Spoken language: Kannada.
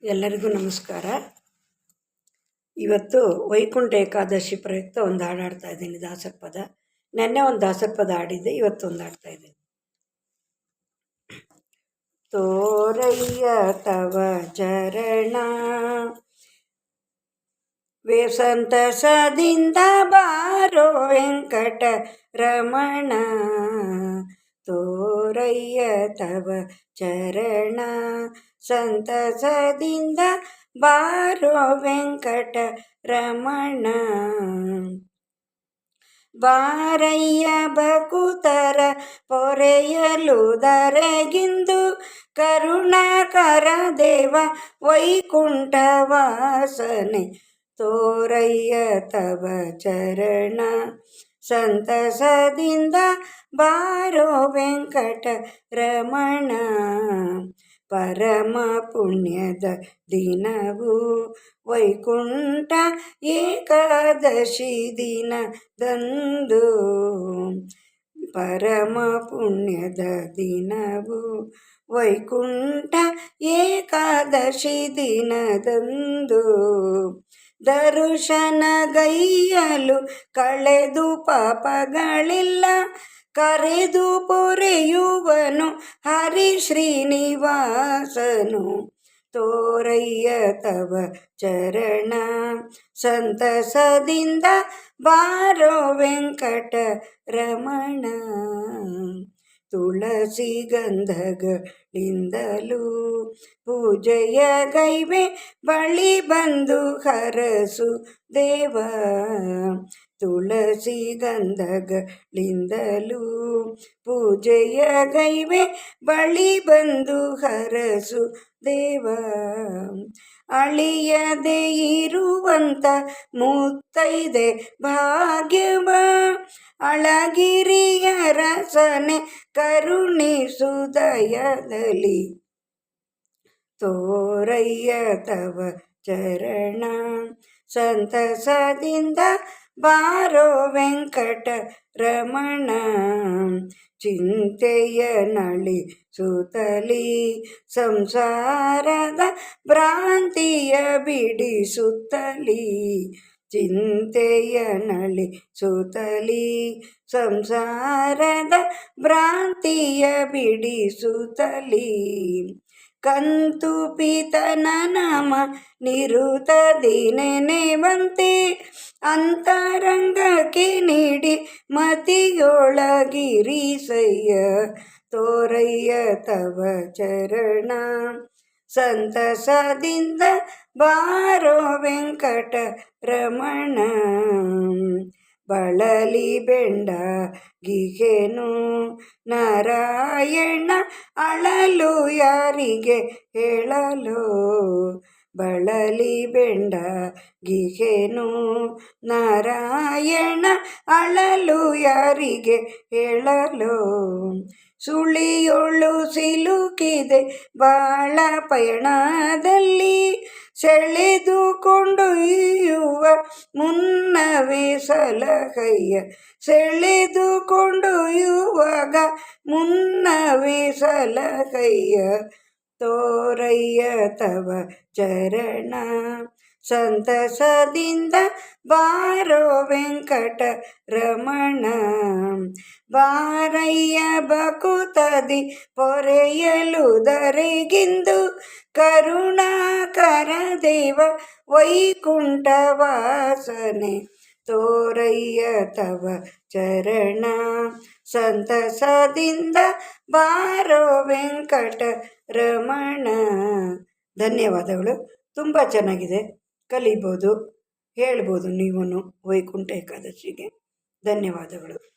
ಎಲ್ಲರಿಗೂ ನಮಸ್ಕಾರ. ಇವತ್ತು ವೈಕುಂಠ ಏಕಾದಶಿ ಪ್ರಯುಕ್ತ ಒಂದು ಹಾಡು ಹಾಡ್ತಾ ಇದ್ದೀನಿ, ದಾಸರ ಪದ. ನೆನ್ನೆ ಒಂದು ದಾಸರ ಪದ ಹಾಡಿದ್ದೆ, ಇವತ್ತೊಂದು ಹಾಡ್ತಾ ಇದ್ದೀನಿ. ತೋರಯ್ಯ ತವ ಚರಣ ಸಂತಸದಿಂದ ಬಾರೋ ವೆಂಕಟ ರಮಣ. ತೋರಯ್ಯ ತವ ಚರಣ ಸಂತಸದಿಂದ ಬಾರೋ ವೆಂಕಟ ರಮಣ. ಬಾರಯ್ಯ ಭಕುತರ ಪೊರೆಯಲು ದರಗಿಂದು ಕರುಣಾಕರ ದೇವ ವೈಕುಂಠವಾಸನೆ. ತೋರಯ್ಯ ತವ ಚರಣ ಸಂತಸದಿಂದ ಬಾರೋ ವೆಂಕಟ ರಮಣ. ಪರಮ ಪುಣ್ಯದ ದಿನವು ವೈಕುಂಠ ಏಕಾದಶಿ ದಿನದಂದು. ಪರಮ ಪುಣ್ಯದ ದಿನವು ವೈಕುಂಠ ಏಕಾದಶಿ ದಿನದಂದು. ದರ್ಶನಗೈಯಲು ಕಳೆದು ಪಾಪಗಳೆಲ್ಲ ಕರೆದು ಪೊರೆಯುವನು ಹರಿ ಶ್ರೀನಿವಾಸನು. ತೋರಯ್ಯ ತವ ಚರಣ ಸಂತಸದಿಂದ ಬಾರೋ ವೆಂಕಟ ರಮಣ. ತುಳಸಿ ಗಂಧಗಳಿಂದಲೂ ಪೂಜೆಯ ಗೈವೆ ಬಳಿ ಬಂದು ಹರಸು ದೇವ. ತುಳಸಿ ಗಂಧಗಳಿಂದಲೂ ಪೂಜೆಯ ಗೈವೆ ಬಳಿ ಬಂದು ಹರಸು ದೇವ. ಅಳಿಯದೆ ಇರುವಂತ ಮುತ್ತೈದೆ ಭಾಗ್ಯವ ಅಳಗಿರಿಯ ರಸನೆ ಕರುಣಿಸು ದಯದಲ್ಲಿ. ತೋರಯ್ಯ ತವ ಚರಣ ಸಂತಸದಿಂದ ಬಾರೋ ವೆಂಕಟ ರಮಣ. ಚಿಂತೆಯ ನಳಿಸುತ್ತಲಿ ಸಂಸಾರದ ಭ್ರಾಂತಿಯ ಬಿಡಿಸುತ್ತಲಿ. ಚಿಂತೆಯ ನಳಿಸುತ್ತಲಿ ಸಂಸಾರದ ಭ್ರಾಂತಿಯ ಬಿಡಿಸುತ್ತಲಿ. ಕಂತು ಪಿತನ ನಾಮ ನಿರುತದಿ ನೆನೆವಂತೆ ಅಂತರಂಗಕ್ಕೆ ನೀಡಿ ಮತಿಯೊಳಗಿರಿಸಯ್ಯ. ತೋರಯ್ಯ ತವ ಚರಣ ಸಂತಸದಿಂದ ಬಾರೋ ವೆಂಕಟ ರಮಣ. ಬಳಲಿ ಬೆಂಡಗಿಹೇನು ನಾರಾಯಣ ಅಳಲು ಯಾರಿಗೆ ಹೇಳಲು. ಬಳಲಿ ಬೆಂಡಗಿಹೇನು ನಾರಾಯಣ ಅಳಲು ಯಾರಿಗೆ ಹೇಳಲು. ಸುಳಿಯೊಳು ಸಿಲುಕಿದೆ ಬಾಳ ಪಯಣದಲ್ಲಿ ಸೆಳೆದುಕೊಂಡೊಯ್ಯುವ ಮುನ್ನವೇ ಸಲಹಯ್ಯ. ಸೆಳೆದುಕೊಂಡೊಯ್ಯುವಾಗ ಮುನ್ನವೇ ಸಲಹಯ್ಯ. ತೋರಯ್ಯ ತವ ಚರಣ ಸಂತಸದಿಂದ ಬಾರೋ ವೆಂಕಟ ರಮಣ. ಬಾರಯ್ಯ ಭಕುತದಿ ಪೊರೆಯಲು ದರೆಗಿಂದು ಕರುಣಾಕರ ದೇವ ವೈಕುಂಠವಾಸನೆ. ತೋರಯ್ಯ ತವ ಚರಣ ಸಂತಸದಿಂದ ಬಾರೋ ವೆಂಕಟ ರಮಣ. ಧನ್ಯವಾದಗಳು. ತುಂಬ ಚೆನ್ನಾಗಿದೆ, ಕಲಿಬೋದು, ಹೇಳ್ಬೋದು ನೀವು ವೈಕುಂಠ ಏಕಾದಶಿಗೆ. ಧನ್ಯವಾದಗಳು.